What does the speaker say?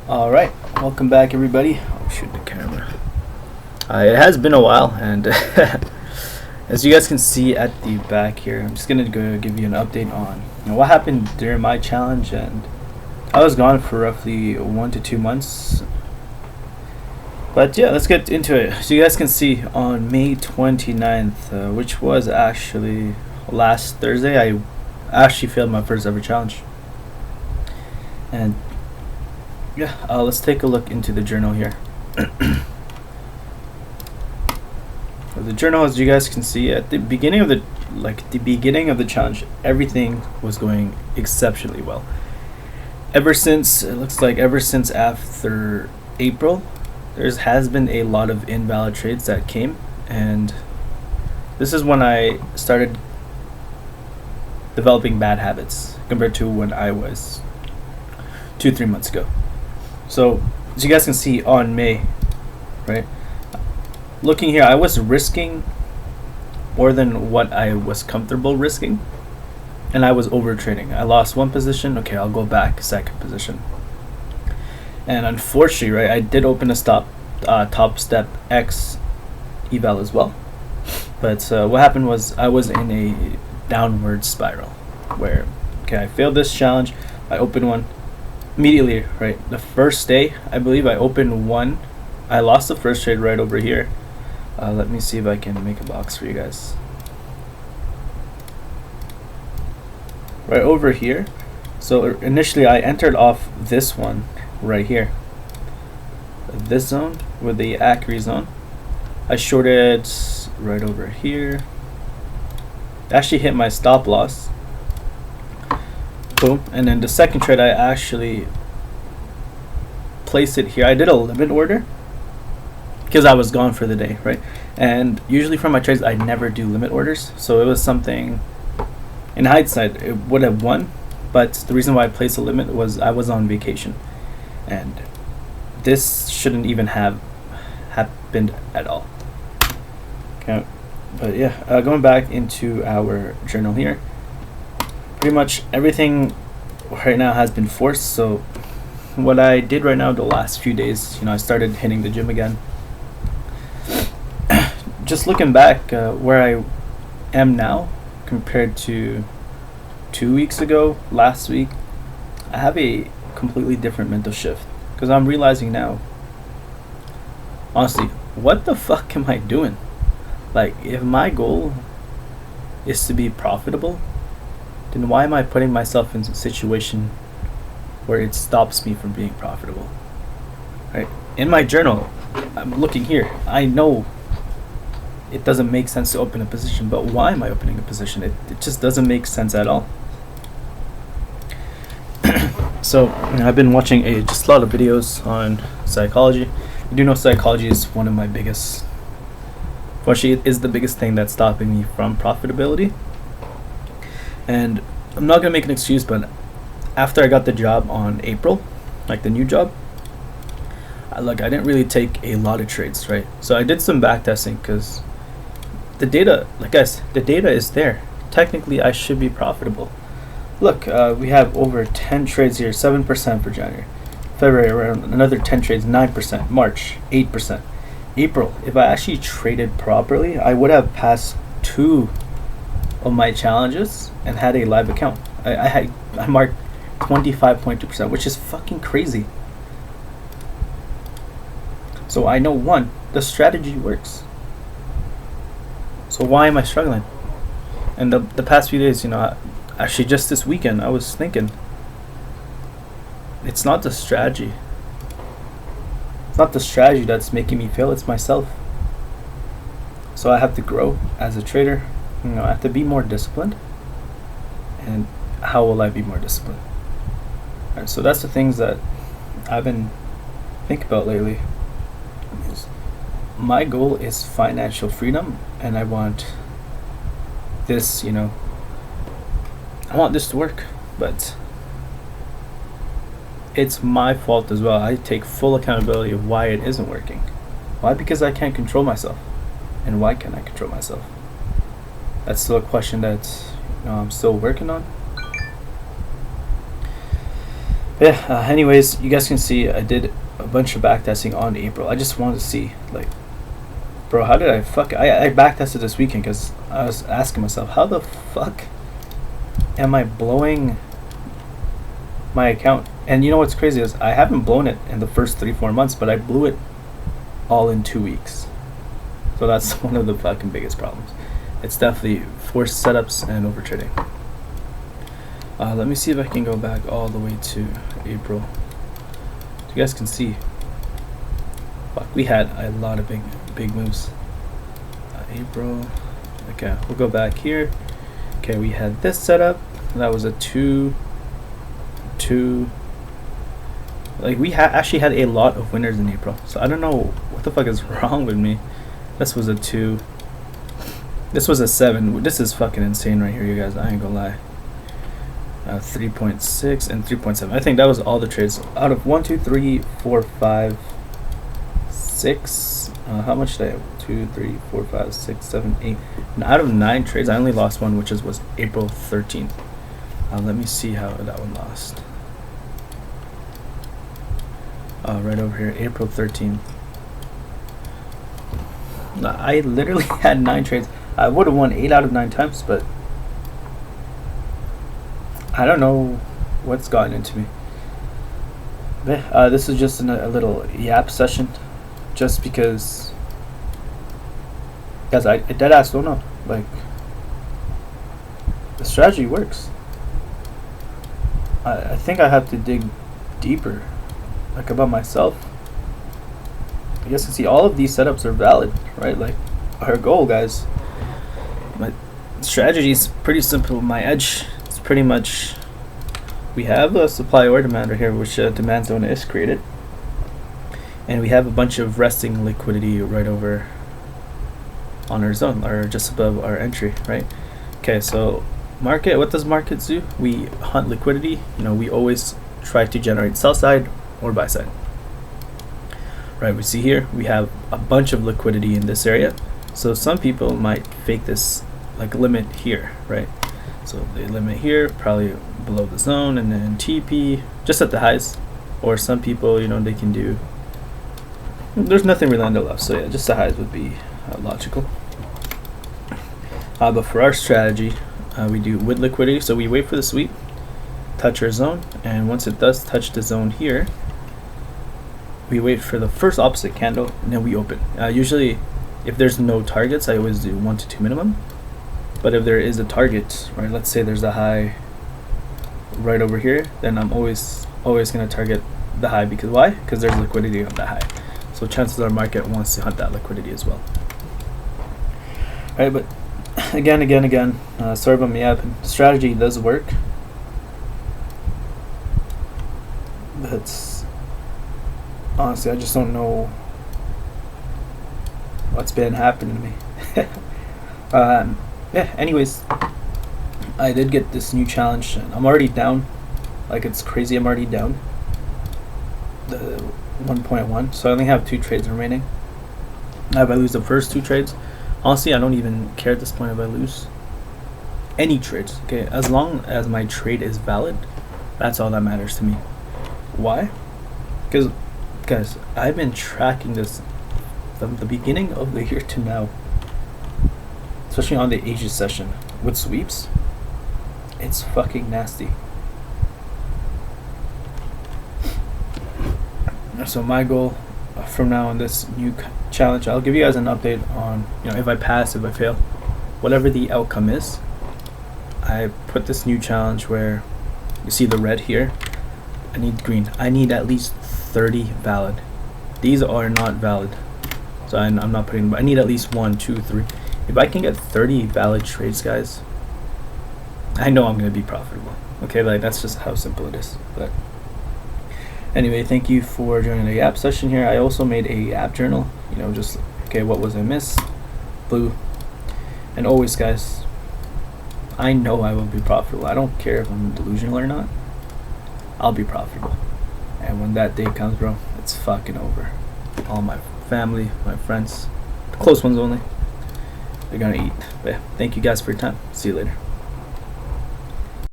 Alright, welcome back everybody. Oh shoot, the camera. It has been a while, and as you guys can see at the back here, I'm just gonna go give you an update on what happened during my challenge. And I was gone for roughly 1 to 2 months. But yeah, let's get into it. So you guys can see on May 29th, which was actually last Thursday, I actually failed my first ever challenge. And yeah, let's take a look into the journal here. The journal, as you guys can see, at the beginning of the challenge, everything was going exceptionally well. Ever since after April, there has been a lot of invalid trades that came, and this is when I started developing bad habits compared to when I was 2-3 months ago. So as you guys can see on May, right, looking here, I was risking more than what I was comfortable risking, and I was overtrading. I lost one position. Okay, I'll go back second position, and unfortunately, right, I did open a top step X eval as well. But what happened was I was in a downward spiral where, okay, I failed this challenge. I opened one immediately, right, the first day, I believe I opened one. I lost the first trade right over here. Let me see if I can make a box for you guys. Right over here. So initially I entered off this one right here, this zone with the Acri zone. I shorted right over here. Actually hit my stop loss. Boom. And then the second trade, I actually placed it here. I did a limit order because I was gone for the day, right? And usually for my trades, I never do limit orders. So it was something, in hindsight, it would have won. But the reason why I placed a limit was I was on vacation. And this shouldn't even have happened at all. Okay. But yeah, going back into our journal here, pretty much everything right now has been forced. So what I did right now the last few days, I started hitting the gym again. Just looking back where I am now compared to 2 weeks ago, last week, I have a completely different mental shift because I'm realizing now, honestly, what the fuck am I doing? Like, if my goal is to be profitable, then why am I putting myself in a situation where it stops me from being profitable? Right? In my journal, I'm looking here. I know it doesn't make sense to open a position, but why am I opening a position? It just doesn't make sense at all. So I've been watching just a lot of videos on psychology. You do know psychology is one of my biggest, actually it is the biggest thing that's stopping me from profitability. And I'm not gonna make an excuse, but after I got the job on April, like the new job, I didn't really take a lot of trades, right? So I did some back testing because the data, the data is there. Technically, I should be profitable. Look, we have over 10 trades here, 7% for January. February, around another 10 trades, 9%. March, 8%. April, if I actually traded properly, I would have passed 2 of my challenges and had a live account. I marked 25.2%, which is fucking crazy. So I know, one, the strategy works. So why am I struggling? And the past few days, actually just this weekend, I was thinking, it's not the strategy. It's not the strategy that's making me fail, it's myself. So I have to grow as a trader. I have to be more disciplined. And how will I be more disciplined? Alright, so that's the things that I've been thinking about lately. My goal is financial freedom, and I want this, I want this to work, but it's my fault as well. I take full accountability of why it isn't working. Why? Because I can't control myself. And why can't I control myself? That's still a question that I'm still working on. Yeah, anyways, you guys can see I did a bunch of back testing on April. I just wanted to see, like, bro, how did I back tested this weekend because I was asking myself, how the fuck am I blowing my account? And you know what's crazy is I haven't blown it in the first 3-4 months, but I blew it all in 2 weeks. So that's one of the fucking biggest problems. It's definitely forced setups and overtrading. Let me see if I can go back all the way to April. So you guys can see, fuck, we had a lot of big moves. April. Okay, we'll go back here. Okay, we had this setup. That was a 2. Like, we actually had a lot of winners in April. So I don't know what the fuck is wrong with me. This was a 2. This was a 7. This is fucking insane right here, you guys. I ain't gonna lie. 3.6 and 3.7. I think that was all the trades out of 1, 2, 3, 4, 5, 6. How much did I have? 2, 3, 4, 5, 6, 7, 8. And out of 9 trades, I only lost one, which was April 13th. Let me see how that one lost. Right over here, April 13th. I literally had 9 trades. I would have won 8 out of 9 times, but I don't know what's gotten into me. But, this is just a little yap session, just because, guys, I deadass don't know. Like, the strategy works. I think I have to dig deeper, like, about myself. You guys can see all of these setups are valid, right? Like, our goal, guys. My strategy is pretty simple. My edge, pretty much, we have a supply or demand right here, which demand zone is created, and we have a bunch of resting liquidity right over on our zone, or just above our entry, right? Okay, so market, what does market do? We hunt liquidity. You know, we always try to generate sell side or buy side, right? We see here we have a bunch of liquidity in this area, so some people might fake this like limit here, right? So they limit here, probably below the zone, and then TP just at the highs. Or some people, you know, they can do, there's nothing really on the left, so yeah, just the highs would be logical. But for our strategy, we do with liquidity, so we wait for the sweep, touch our zone, and once it does touch the zone here, we wait for the first opposite candle, and then we open. Usually, if there's no targets, I always do 1 to 2 minimum. But if there is a target, right, let's say there's a high right over here, then I'm always going to target the high. Because why? Because there's liquidity on that high. So chances are market wants to hunt that liquidity as well. All right, but again, sorry about me yapping. Strategy does work. But honestly, I just don't know what's been happening to me. Yeah, anyways, I did get this new challenge, and I'm already down. Like, it's crazy, I'm already down the 1.1, so I only have 2 trades remaining. If I lose the first 2 trades, honestly, I don't even care at this point if I lose any trades, okay? As long as my trade is valid, that's all that matters to me. Why? Because, guys, I've been tracking this from the beginning of the year to now. Especially on the Asia session with sweeps, it's fucking nasty. So my goal from now on this new challenge, I'll give you guys an update on, you know, if I pass, if I fail, whatever the outcome is. I put this new challenge where you see the red here. I need green. I need at least 30 valid. These are not valid, so I'm not putting, but I need at least 1, 2, 3. If I can get 30 valid trades, guys, I know I'm going to be profitable. Okay, like, that's just how simple it is. But anyway, thank you for joining the app session here. I also made a app journal, you know, just, okay, what was I miss? Blue. And always, guys, I know I will be profitable. I don't care if I'm delusional or not. I'll be profitable. And when that day comes, bro, it's fucking over. All my family, my friends, the close ones only, they're gonna eat. But yeah, thank you guys for your time. See you later.